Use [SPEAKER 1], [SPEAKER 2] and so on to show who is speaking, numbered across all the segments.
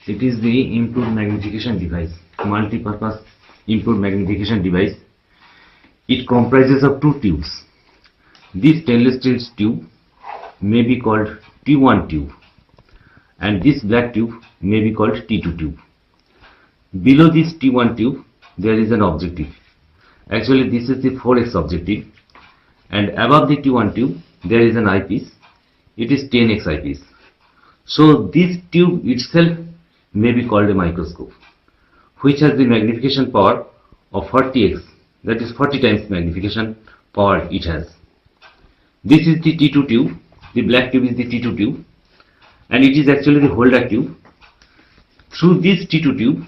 [SPEAKER 1] It is the improved magnification device, multi-purpose improved magnification device. It comprises of two tubes. This stainless steel tube may be called T1 tube and this black tube may be called T2 tube. Below this T1 tube there is an objective. Actually this is the 4x objective, and above the T1 tube there is an eyepiece. It is 10x eyepiece. So this tube itself may be called a microscope, which has the magnification power of 40x, that is 40 times magnification power it has. This is the T2 tube, the black tube is the T2 tube, and it is actually the holder tube. Through this T2 tube,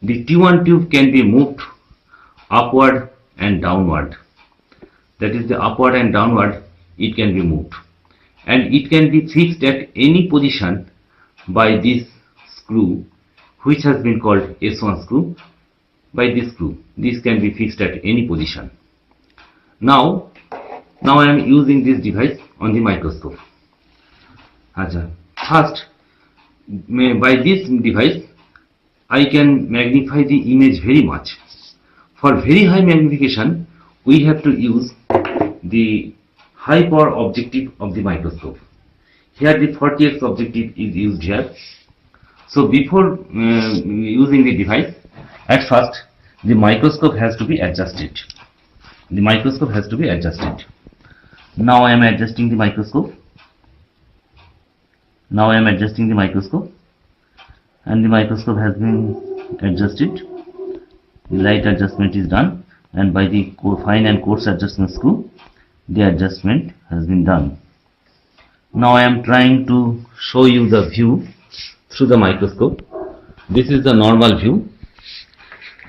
[SPEAKER 1] the T1 tube can be moved upward and downward. That is, the upward and downward it can be moved, and it can be fixed at any position by this screw, which has been called S1 screw. By this screw, this can be fixed at any position. Now I am using this device on the microscope. First, by this device I can magnify the image very much. For very high magnification we have to use the high power objective of the microscope. Here the 40x objective is used here. So before using the device, at first the microscope has to be adjusted. The microscope has to be adjusted. Now I am adjusting the microscope. Now I am adjusting the microscope, and the microscope has been adjusted. The light adjustment is done, and by the fine and coarse adjustment screw, the adjustment has been done. Now I am trying to show you the view through the microscope. This is the normal view.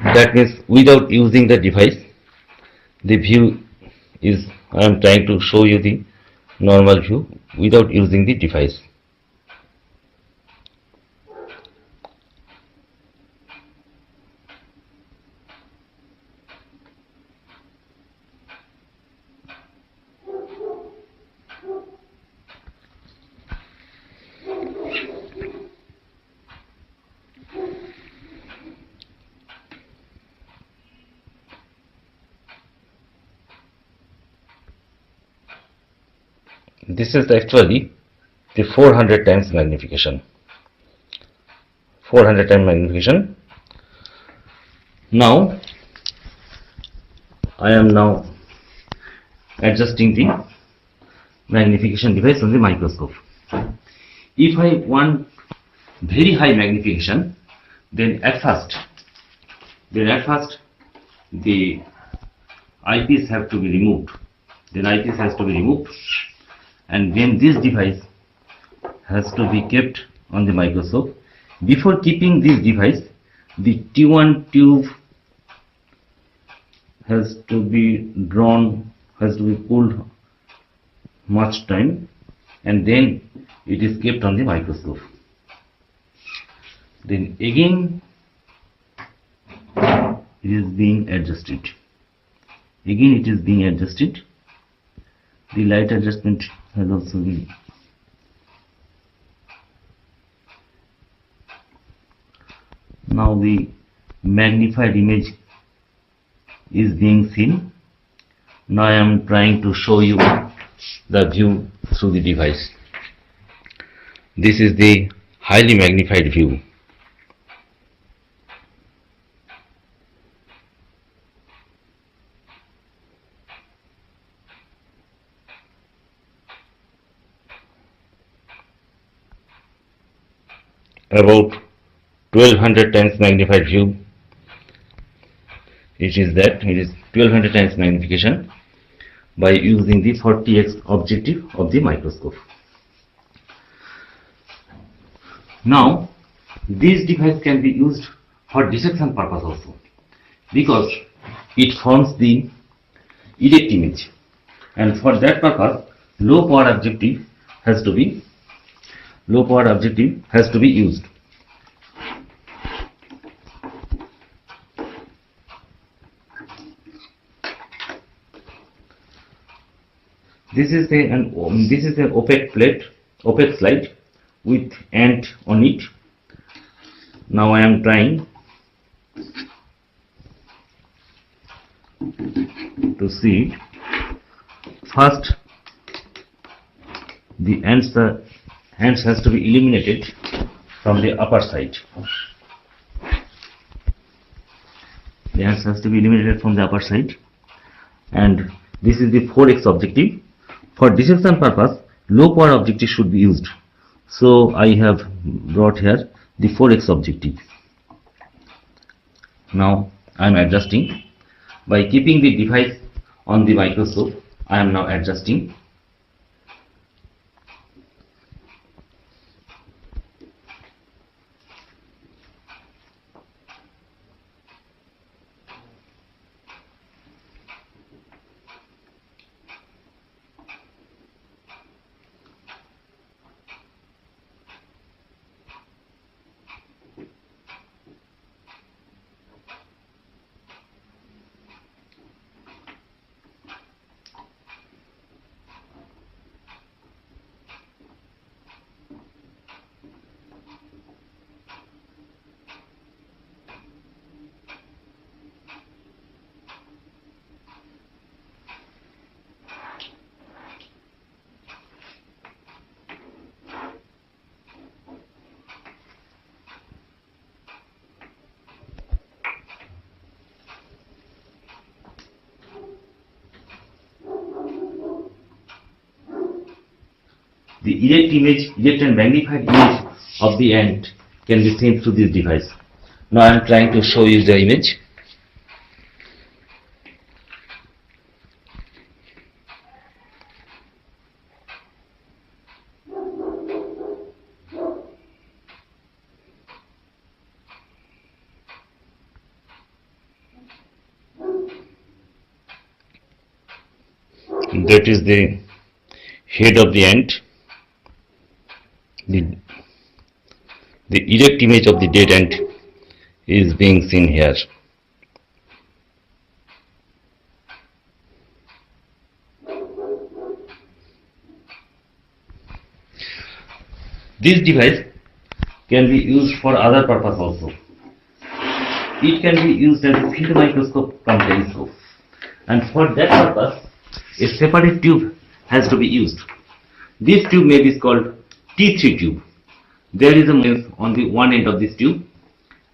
[SPEAKER 1] That means without using the device, the view is, I am trying to show you the normal view without using the device. This is actually the 400 times magnification. 400 times magnification. Now I am now adjusting the magnification device on the microscope. If I want very high magnification, then at first the eyepiece have to be removed. Then eyepiece has to be removed, and then this device has to be kept on the microscope. Before keeping this device, the T1 tube has to be drawn, has to be pulled much time, and then it is kept on the microscope. Then again it is being adjusted. Again it is being adjusted. The light adjustment has also been. Now the magnified image is being seen. Now I am trying to show you the view through the device. This is the highly magnified view. About 1200 times magnified view. It is 1200 times magnification by using the 40x objective of the microscope. Now this device can be used for dissection purpose also, because it forms the erect image, and for that purpose low power objective has to be used. This is an opaque slide with ant on it. Now I am trying to see. First, the ants has to be eliminated from the upper side. The ants has to be eliminated from the upper side, and this is the 4x objective. For dissection purpose, low power objective should be used. So I have brought here the 4x objective. Now I am adjusting by keeping the device on the microscope. I am now adjusting. The erect and magnified image of the ant can be seen through this device. Now I am trying to show you the image. That is the head of the ant. The erect image of the dead ant is being seen here. This device can be used for other purpose also. It can be used as a field microscope cum telescope, and for that purpose a separate tube has to be used. This tube may be called T3 tube. There is a lens on the one end of this tube,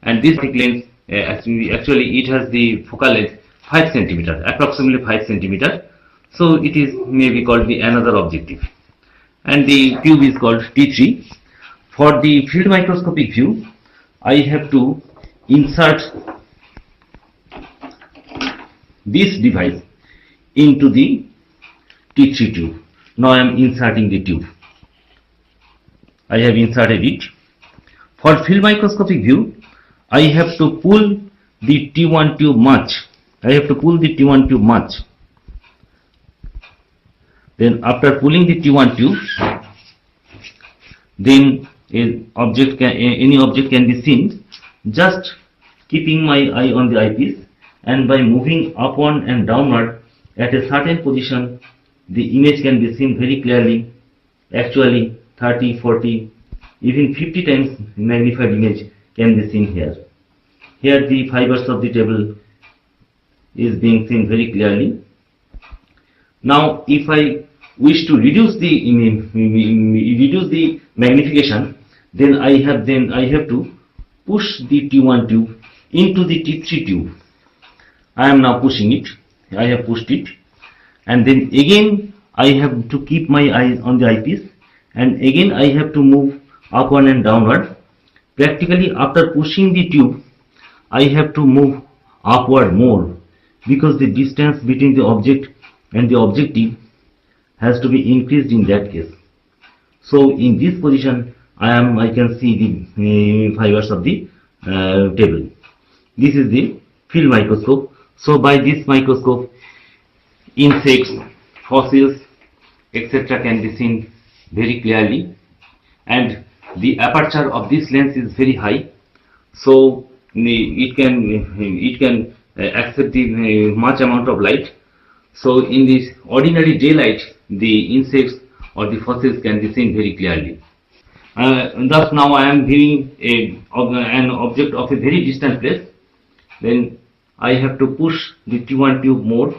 [SPEAKER 1] and this lens actually it has the focal length 5 cm, approximately 5 cm. So it is maybe called the another objective, and the tube is called T3. For the field microscopic view, I have to insert this device into the T3 tube. Now I am inserting the tube. I have inserted it. For field microscopic view, I have to pull the T1 tube much. I have to pull the T1 tube much. Then after pulling the T1 tube, then any object can be seen. Just keeping my eye on the eyepiece, and by moving upward and downward at a certain position, the image can be seen very clearly. Actually 30, 40, even 50 times magnified image can be seen here. Here the fibers of the table is being seen very clearly. Now if I wish to reduce the magnification, then I have to push the T1 tube into the T3 tube. I am now pushing it. I have pushed it, and then again I have to keep my eyes on the eyepiece, and again I have to move upward and downward. Practically after pushing the tube, I have to move upward more, because the distance between the object and the objective has to be increased in that case. So in this position I can see the fibers of the table. This is the field microscope. So by this microscope, insects, fossils, etc. can be seen very clearly, and the aperture of this lens is very high, so it can accept the much amount of light. So in this ordinary daylight, the insects or the fossils can be seen very clearly. thus now I am viewing an object of a very distant place. Then I have to push the T1 tube more.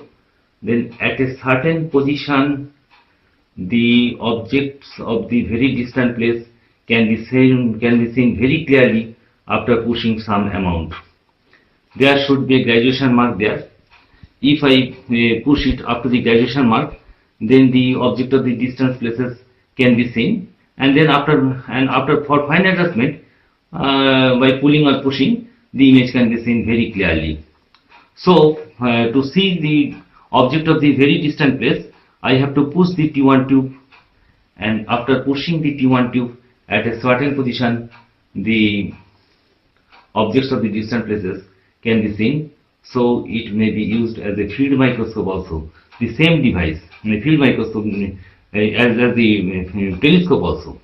[SPEAKER 1] Then at a certain position, the objects of the very distant place can be seen very clearly after pushing some amount. There should be a graduation mark there. If I push it up to the graduation mark, then the object of the distant places can be seen, and then after for fine adjustment, by pulling or pushing, the image can be seen very clearly. So to see the object of the very distant place, I have to push the T1 tube, and after pushing the T1 tube at a certain position, the objects of the distant places can be seen. So it may be used as a field microscope also. The same device, the field microscope, as the telescope also.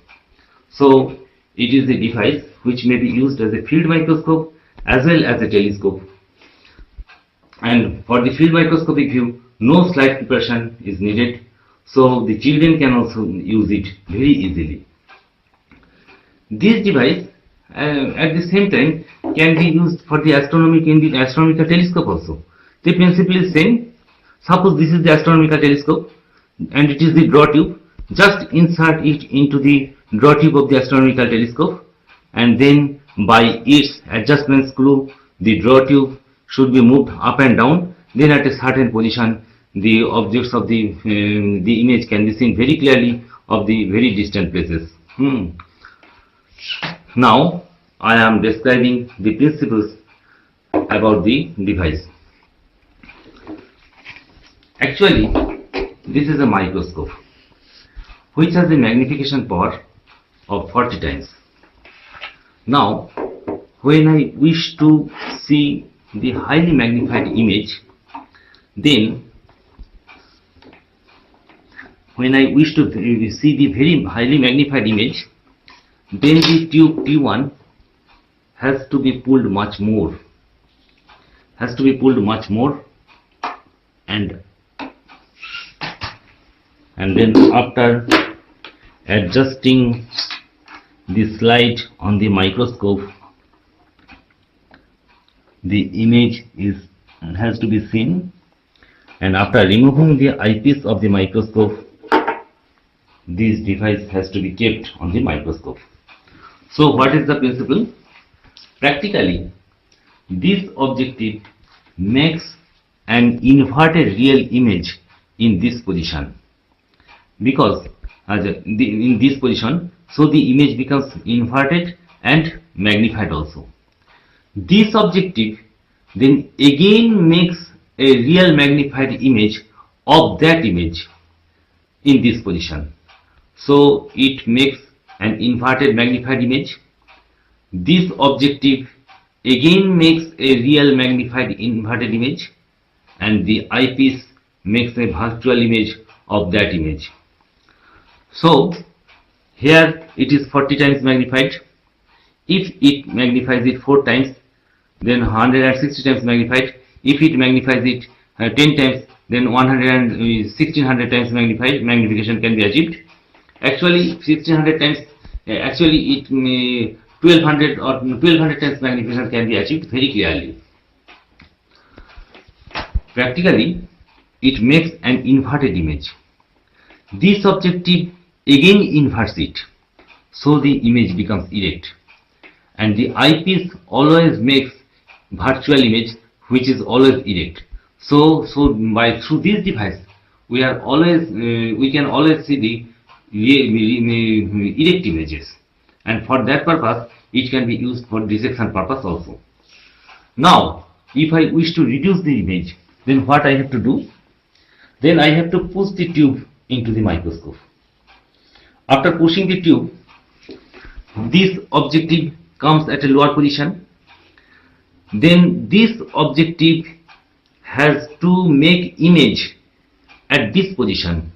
[SPEAKER 1] So it is a device which may be used as a field microscope as well as a telescope. And for the field microscopic view, no slight preparation is needed, so the children can also use it very easily. This device at the same time can be used for the astronomical telescope also. The principle is same. Suppose this is the astronomical telescope and it is the draw tube. Just insert it into the draw tube of the astronomical telescope, and then by its adjustment screw, the draw tube should be moved up and down. Then at a certain position, the objects of the image can be seen very clearly of the very distant places. Now I am describing the principles about the device. Actually, this is a microscope which has a magnification power of 40 times. Now, when I wish to see the highly magnified image, then when I wish to see the very highly magnified image, then the tube T1 has to be pulled much more, and then after adjusting the slide on the microscope, the image has to be seen, and after removing the eyepiece of the microscope, this device has to be kept on the microscope. So what is the principle? Practically, this objective makes an inverted real image in this position, because in this position, so the image becomes inverted and magnified also. This objective then again makes a real magnified image of that image in this position. So it makes an inverted magnified image. This objective again makes a real magnified inverted image, and the eyepiece makes a virtual image of that image. So here it is 40 times magnified. If it magnifies it 4 times, then 160 times magnified. If it magnifies it 10 times, then 1600 times magnification can be achieved. Actually 1600 times, actually it 1200 or 1200 times magnification can be achieved very clearly. Practically, it makes an inverted image. This objective again inverts it, so the image becomes erect, and the eyepiece always makes virtual image which is always erect. So through this device we can always see the erect images, and for that purpose it can be used for dissection purpose also. Now if I wish to reduce the image, then what I have to do? Then I have to push the tube into the microscope. After pushing the tube, this objective comes at a lower position. Then this objective has to make image at this position,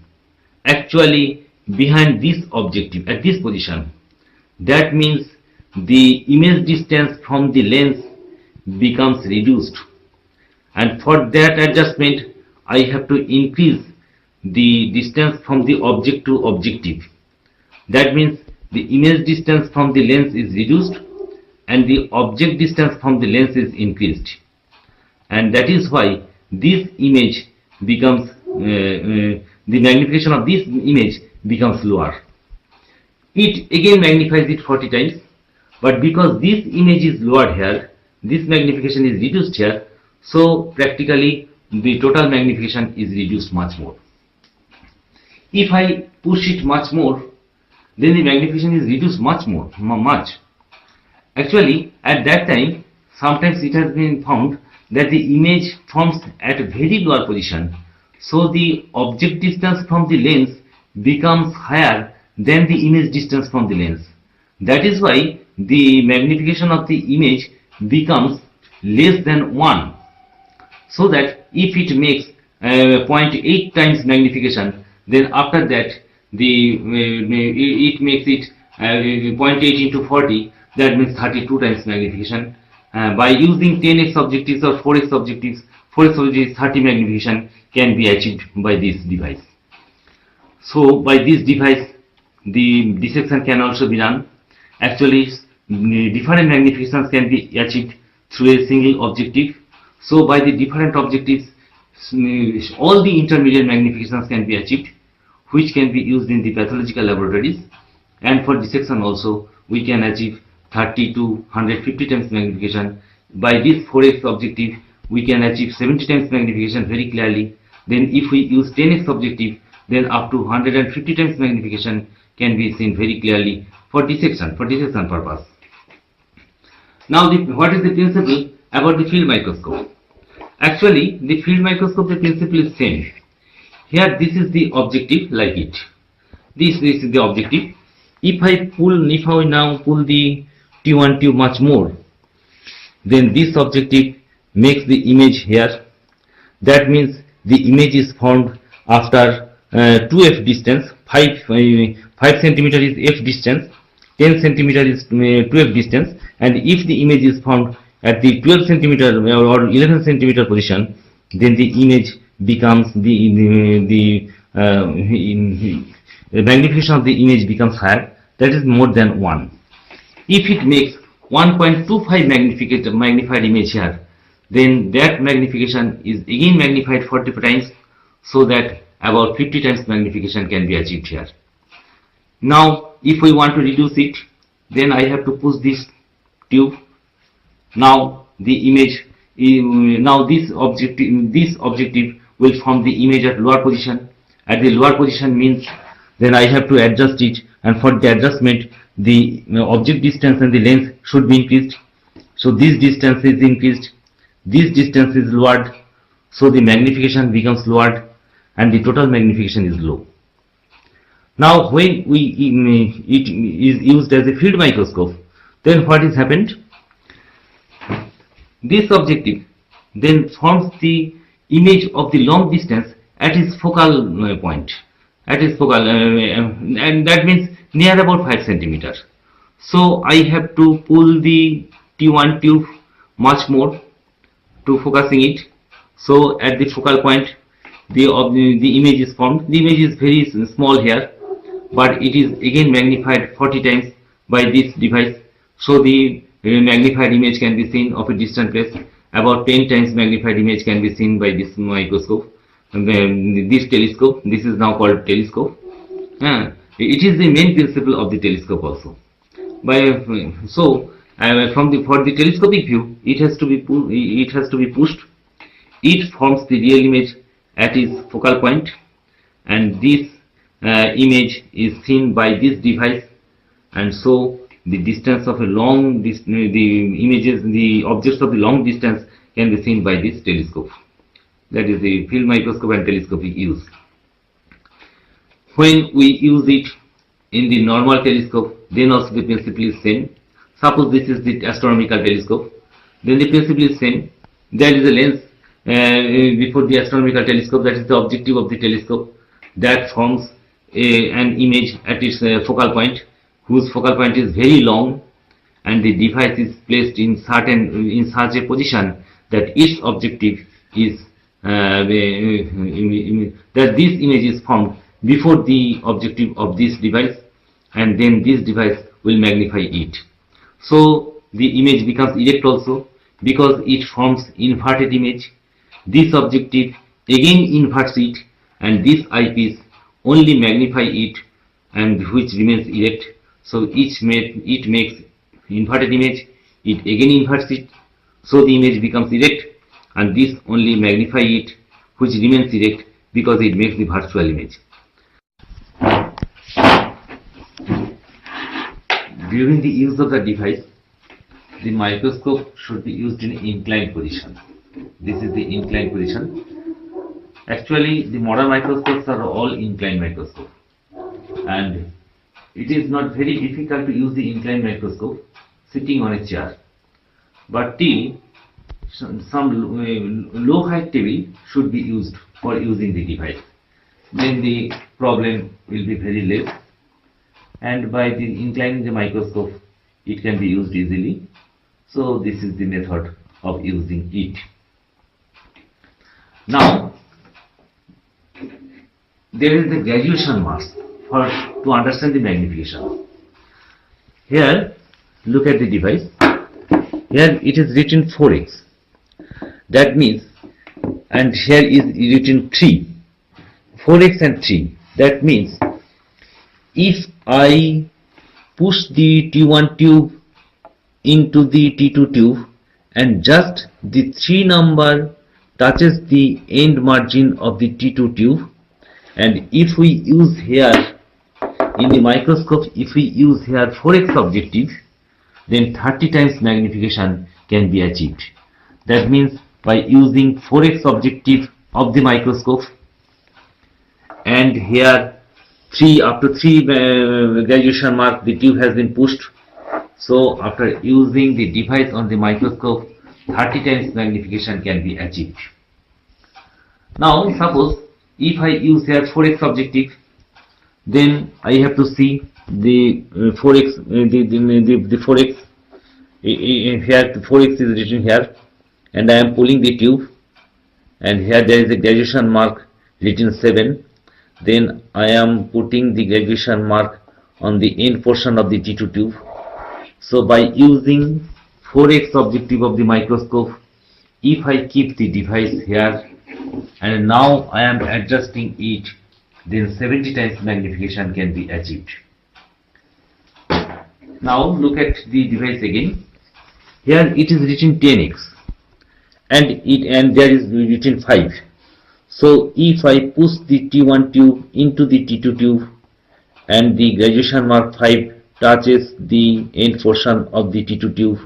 [SPEAKER 1] actually behind this objective at this position. That means the image distance from the lens becomes reduced, and for that adjustment I have to increase the distance from the object to objective. That means the image distance from the lens is reduced and the object distance from the lens is increased, and that is why this image becomes the magnification of this image becomes lower. It again magnifies it 40 times, but because this image is lowered here, this magnification is reduced here, so practically the total magnification is reduced much more. If I push it much more, then the magnification is reduced much more, Actually, at that time, sometimes it has been found that the image forms at a very lower position, so the object distance from the lens becomes higher than the image distance from the lens. That is why the magnification of the image becomes less than 1. So that if it makes 0.8 times magnification, then after that it makes it 0.8 into 40, that means 32 times magnification. By using 10x objectives or 4x objectives, 30 magnification can be achieved by this device. So by this device, the dissection can also be done. Actually, different magnifications can be achieved through a single objective. So by the different objectives, all the intermediate magnifications can be achieved, which can be used in the pathological laboratories. And for dissection also, we can achieve 30 to 150 times magnification. By this 4x objective, we can achieve 70 times magnification very clearly. Then if we use 10x objective, then up to 150 times magnification can be seen very clearly for dissection purpose. Now, what is the principle about the field microscope? Actually, the field microscope, the principle is same. Here, this is the objective, like it. This is the objective. If I now pull the T1 tube much more, then this objective makes the image here. That means the image is formed after 2f distance. 5 centimeter is f distance, 10 centimeter is 2f distance, and if the image is formed at the 12 centimeter or 11 centimeter position, then the image becomes the magnification of the image becomes higher, that is more than 1. If it makes 1.25 magnified image here, then that magnification is again magnified 40 times, so that about 50 times magnification can be achieved here. Now, if we want to reduce it, then I have to push this tube. Now the image, this objective will form the image at lower position. At the lower position means then I have to adjust it, and for the adjustment, the object distance and the length should be increased. So this distance is increased, this distance is lowered, so the magnification becomes lowered and the total magnification is low. Now when it is used as a field microscope, then what is happened? This objective then forms the image of the long distance at its focal point, and that means near about 5 centimeters. So I have to pull the T1 tube much more to focusing it. So at the focal point, the image is formed. The image is very small here, but it is again magnified 40 times by this device. So the magnified image can be seen of a distant place. About 10 times magnified image can be seen by this microscope. This telescope, this is now called telescope. It is the main principle of the telescope also. For the telescopic view, it has to be pushed. It forms the real image at its focal point, and this image is seen by this device, and so the distance of the objects of the long distance can be seen by this telescope. That is the field microscope and telescopic use. When we use it in the normal telescope, then also the principle is same. Suppose this is the astronomical telescope, then the principle is same. There is a lens before the astronomical telescope, that is the objective of the telescope, that forms an image at its focal point, whose focal point is very long, and the device is placed in such a position that its objective is that this image is formed before the objective of this device, and then this device will magnify it. So the image becomes erect also, because it forms inverted image. This objective again inverts it, and this eyepiece only magnify it, and which remains erect. So it makes inverted image, it again inverts it, so the image becomes erect, and this only magnify it, which remains erect because it makes the virtual image. During the use of the device, the microscope should be used in inclined position. This is the inclined position. Actually, the modern microscopes are all inclined microscope, and it is not very difficult to use the inclined microscope sitting on a chair. But till some low height table should be used for using the device. Then the problem will be very less, and by the inclining the microscope it can be used easily. So this is the method of using it. Now there is the graduation marks to understand the magnification. Here look at the device. Here it is written 4x. That means, and here is written 3. 4x and 3. That means if I push the T1 tube into the T2 tube and just the 3 number touches the end margin of the T2 tube, and if we use here in the microscope, if we use here 4x objective, then 30 times magnification can be achieved. That means by using 4x objective of the microscope, and here after 3 graduation mark the tube has been pushed, so after using the device on the microscope, 30 times magnification can be achieved. Now suppose if I use here 4x objective, then I have to see the 4x, the 4x, here the 4x is written here, and I am pulling the tube, and here there is a graduation mark written 7. Then I am putting the graduation mark on the end portion of the T2 tube. So by using 4x objective of the microscope, if I keep the device here and now I am adjusting it, then 70 times magnification can be achieved. Now look at the device again. Here it is written 10x, and there is written 5. So if I push the T1 tube into the T2 tube and the graduation mark 5 touches the end portion of the T2 tube,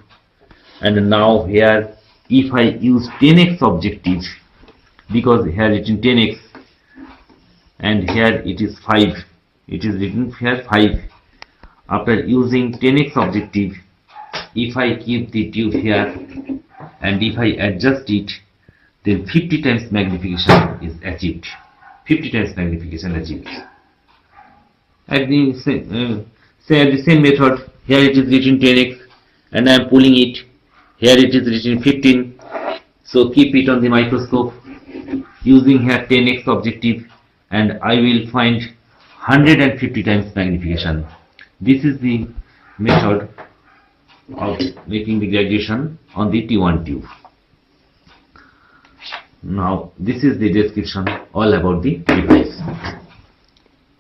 [SPEAKER 1] and now here if I use 10x objective, because here written 10x and here it is 5, it is written here 5. After using 10x objective, if I keep the tube here and if I adjust it, then 50 times magnification is achieved. 50 times magnification achieved. At the same method, here it is written 10x and I am pulling it. Here it is written 15. So keep it on the microscope using here 10x objective, and I will find 150 times magnification. This is the method of making the graduation on the T1 tube. Now this is the description all about the device.